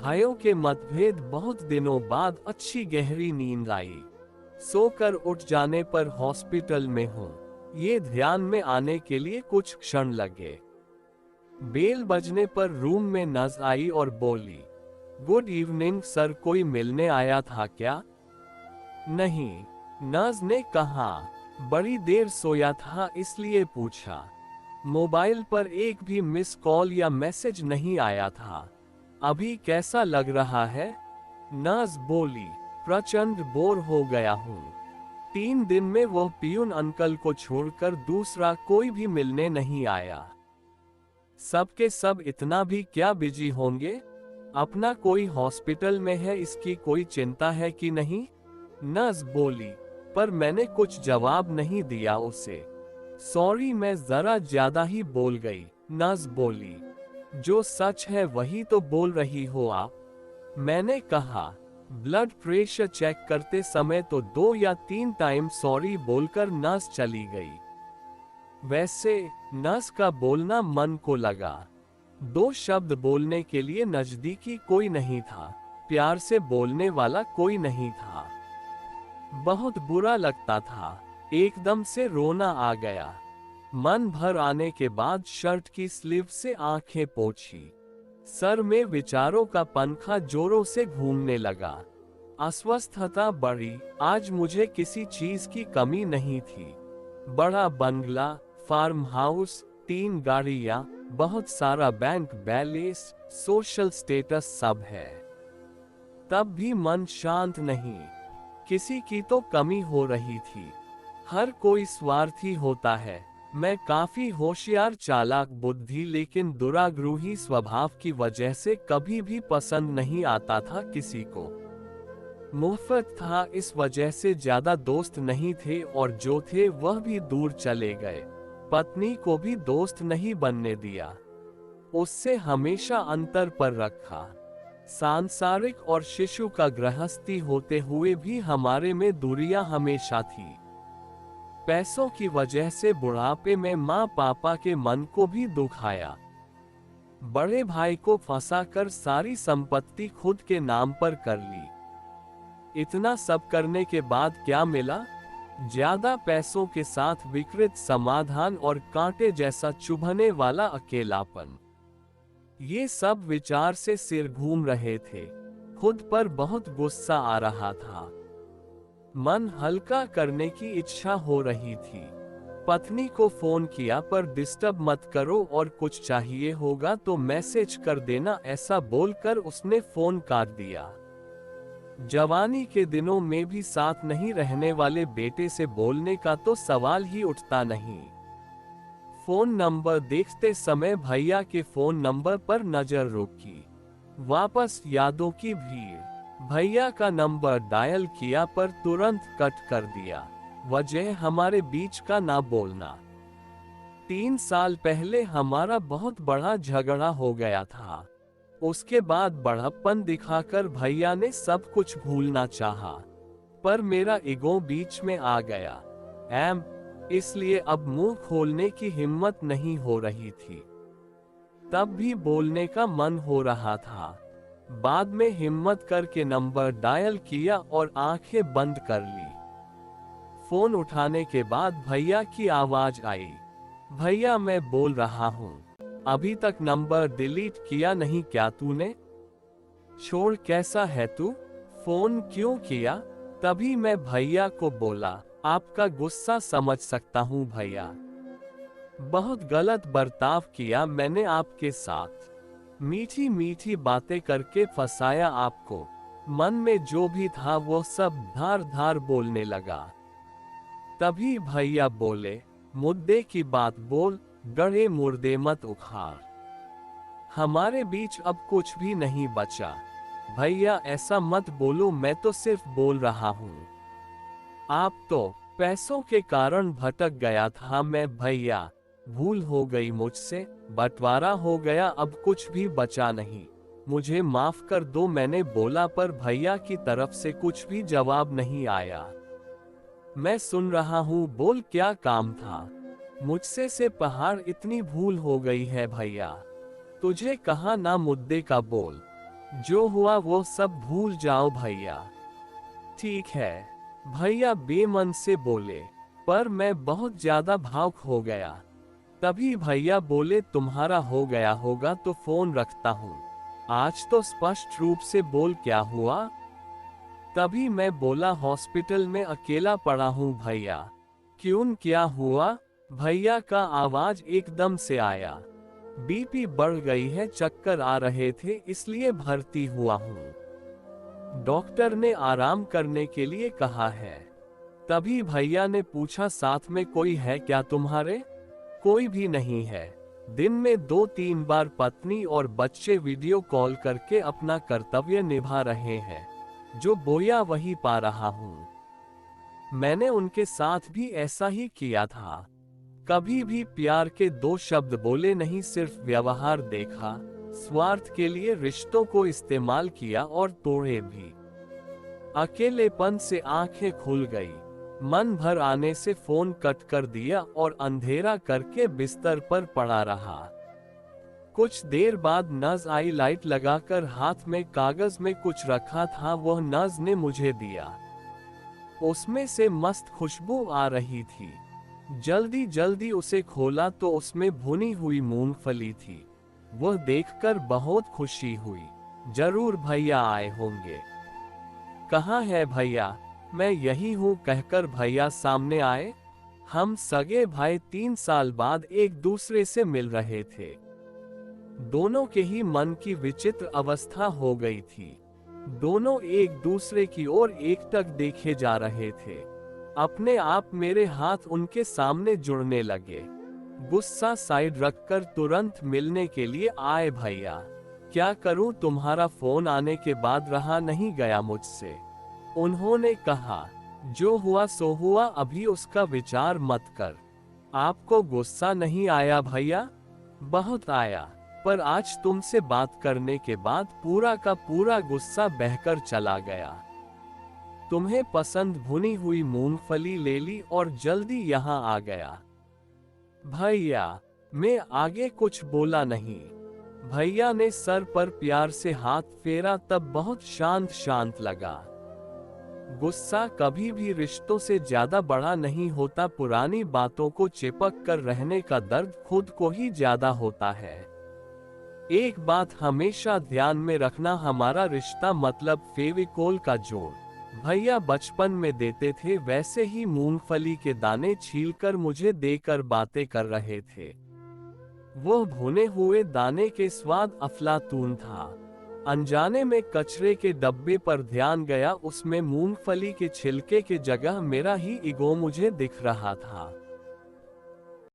भाइयों के मतभेद बहुत दिनों बाद अच्छी गहरी नींद आई। सोकर उठ जाने पर हॉस्पिटल में हूँ, ये ध्यान में आने के लिए कुछ क्षण लगे। बेल बजने पर रूम में नर्स आई और बोली, गुड इवनिंग सर, कोई मिलने आया था क्या? नहीं, नर्स ने कहा। बड़ी देर सोया था इसलिए पूछा। मोबाइल पर एक भी मिस कॉल या मैसेज नहीं आया था। अभी कैसा लग रहा है? नर्स बोली, प्रचंड बोर हो गया हूँ। 3 दिन में वह पियून अंकल को छोड़कर दूसरा कोई भी मिलने नहीं आया। सबके सब इतना भी क्या बिजी होंगे? अपना कोई हॉस्पिटल में है, इसकी कोई चिंता है कि नहीं? नर्स बोली, पर मैंने कुछ जवाब नहीं दिया उसे। सॉरी, मैं जरा ज्यादा ही बोल गई। नर्स बोली, जो सच है वही तो बोल रही हो आप। मैंने कहा, ब्लड प्रेशर चेक करते समय तो 2 या 3 टाइम सॉरी बोलकर नर्स चली गई। वैसे नर्स का बोलना मन को लगा। 2 शब्द बोलने के लिए नजदीकी कोई नहीं था, प्यार से बोलने वाला कोई नहीं था। बहुत बुरा लगता था, एकदम से रोना आ गया। मन भर आने के बाद शर्ट की स्लीव से आंखें पोंछी। सर में विचारों का पंखा जोरों से घूमने लगा। अस्वस्थता बढ़ी। आज मुझे किसी चीज की कमी नहीं थी। बड़ा बंगला, फार्म हाउस, 3 गाड़ियां, बहुत सारा बैंक बैलेंस, सोशल स्टेटस सब है। तब भी मन शांत नहीं। किसी की तो कमी हो रही थी। हर कोई स्वार्थी होता है। मैं काफी होशियार, चालाक बुद्धि, लेकिन दुराग्रही स्वभाव की वजह से कभी भी पसंद नहीं आता था किसी को। मुफ्त था, इस वजह से ज्यादा दोस्त नहीं थे और जो थे वह भी दूर चले गए। पत्नी को भी दोस्त नहीं बनने दिया, उससे हमेशा अंतर पर रखा। सांसारिक और शिशु का गृहस्थी होते हुए भी हमारे में दूरियां हमेशा थी। पैसों की वजह से बुढ़ापे में माँ पापा के मन को भी दुखाया। बड़े भाई को फंसाकर सारी संपत्ति खुद के नाम पर कर ली। इतना सब करने के बाद क्या मिला? ज्यादा पैसों के साथ विकृत समाधान और कांटे जैसा चुभने वाला अकेलापन। ये सब विचार से सिर घूम रहे थे। खुद पर बहुत गुस्सा आ रहा था। मन हल्का करने की इच्छा हो रही थी। पत्नी को फोन किया, पर डिस्टर्ब मत करो और कुछ चाहिए होगा तो मैसेज कर देना, ऐसा बोलकर उसने फोन काट दिया। जवानी के दिनों में भी साथ नहीं रहने वाले बेटे से बोलने का तो सवाल ही उठता नहीं। फोन नंबर देखते समय भैया के फोन नंबर पर नजर रुकी। वापस यादों की भीड़। भैया का नंबर डायल किया, पर तुरंत कट कर दिया। वजह हमारे बीच का ना बोलना। 3 साल पहले हमारा बहुत बड़ा झगड़ा हो गया था। उसके बाद बड़प्पन दिखाकर भैया ने सब कुछ भूलना चाहा, पर मेरा ईगो बीच में आ गया। इसलिए अब मुंह खोलने की हिम्मत नहीं हो रही थी। तब भी बोलने का मन हो रहा था। बाद में हिम्मत करके नंबर डायल किया और आंखें बंद कर ली। फोन उठाने के बाद भैया की आवाज आई, भैया मैं बोल रहा हूँ। अभी तक नंबर डिलीट किया नहीं क्या तूने? छोड़, कैसा है तू? फोन क्यों किया? तभी मैं भैया को बोला, आपका गुस्सा समझ सकता हूँ भैया। बहुत गलत बर्ताव किया मैंने आपके साथ। मीठी मीठी बातें करके फंसाया आपको। मन में जो भी था वो सब धार धार बोलने लगा। तभी भैया बोले, मुद्दे की बात बोल, गड़े मुर्दे मत उखाड़। हमारे बीच अब कुछ भी नहीं बचा। भैया ऐसा मत बोलो, मैं तो सिर्फ बोल रहा हूँ। आप तो पैसों के कारण भटक गया था मैं भैया, भूल हो गई मुझसे, बंटवारा हो गया, अब कुछ भी बचा नहीं, मुझे माफ कर दो मैंने बोला, पर भैया की तरफ से कुछ भी जवाब नहीं आया। मैं सुन रहा हूँ, बोल क्या काम था? मुझसे से पहाड़ इतनी भूल हो गई है भैया, तुझे कहा ना मुद्दे का बोल। जो हुआ वो सब भूल जाओ भैया। ठीक है, भैया बेमन से बोले, पर मैं बहुत ज्यादा भावुक हो गया। तभी भैया बोले, तुम्हारा हो गया होगा तो फोन रखता हूँ, आज तो स्पष्ट रूप से बोल क्या हुआ। तभी मैं बोला, हॉस्पिटल में अकेला पड़ा हूँ भैया। क्यों, क्या हुआ? भैया का आवाज एकदम से आया। बीपी बढ़ गई है, चक्कर आ रहे थे इसलिए भर्ती हुआ हूँ। डॉक्टर ने आराम करने के लिए कहा है। तभी भैया ने पूछा, साथ में कोई है क्या तुम्हारे? कोई भी नहीं है। दिन में 2-3 बार पत्नी और बच्चे वीडियो कॉल करके अपना कर्तव्य निभा रहे हैं, जो बोया वही पा रहा हूँ। मैंने उनके साथ भी ऐसा ही किया था। कभी भी प्यार के 2 शब्द बोले नहीं, सिर्फ व्यवहार देखा, स्वार्थ के लिए रिश्तों को इस्तेमाल किया और तोड़े भी। अकेलेपन से आंखें खुल गई, मन भर आने से फोन कट कर दिया और अंधेरा करके बिस्तर पर पड़ा रहा। कुछ देर बाद नज आई, लाइट लगाकर हाथ में कागज में कुछ रखा था, वह नज ने मुझे दिया। उसमें से मस्त खुशबू आ रही थी। जल्दी जल्दी उसे खोला तो उसमें भुनी हुई मूंगफली थी। वह देखकर बहुत खुशी हुई। जरूर भैया आए होंगे। कहाँ है भैया? मैं यही हूँ कहकर भैया सामने आए। हम सगे भाई 3 साल बाद एक दूसरे से मिल रहे थे। दोनों के ही मन की विचित्र अवस्था हो गई थी। दोनों एक दूसरे की ओर एकटक देखे जा रहे थे। अपने आप मेरे हाथ उनके सामने जुड़ने लगे। गुस्सा साइड रखकर तुरंत मिलने के लिए आए भैया। क्या करूं, तुम्हारा फोन आने के बाद रहा नहीं गया मुझसे। उन्होंने कहा, जो हुआ सो हुआ, अभी उसका विचार मत कर। आपको गुस्सा नहीं आया भैया? बहुत आया, पर आज तुमसे बात करने के बाद पूरा का पूरा गुस्सा बहकर चला गया। तुम्हें पसंद भुनी हुई मूंगफली ले ली और जल्दी यहाँ आ गया। भैया, मैं आगे कुछ बोला नहीं। भैया ने सर पर प्यार से हाथ फेरा, तब बहुत शांत शांत लगा। गुस्सा कभी भी रिश्तों से ज्यादा बड़ा नहीं होता। पुरानी बातों को चिपक कर रहने का दर्द खुद को ही ज्यादा होता है। एक बात हमेशा ध्यान में रखना, हमारा रिश्ता मतलब फेविकोल का जोड़ भैया बचपन में देते थे, वैसे ही मूंगफली के दाने छीलकर मुझे देकर बातें कर रहे थे। वो भुने हुए दाने के स्वाद अफलातून था। अनजाने में कचरे के डब्बे पर ध्यान गया, उसमें मूंगफली के छिलके के जगह मेरा ही ईगो मुझे दिख रहा था।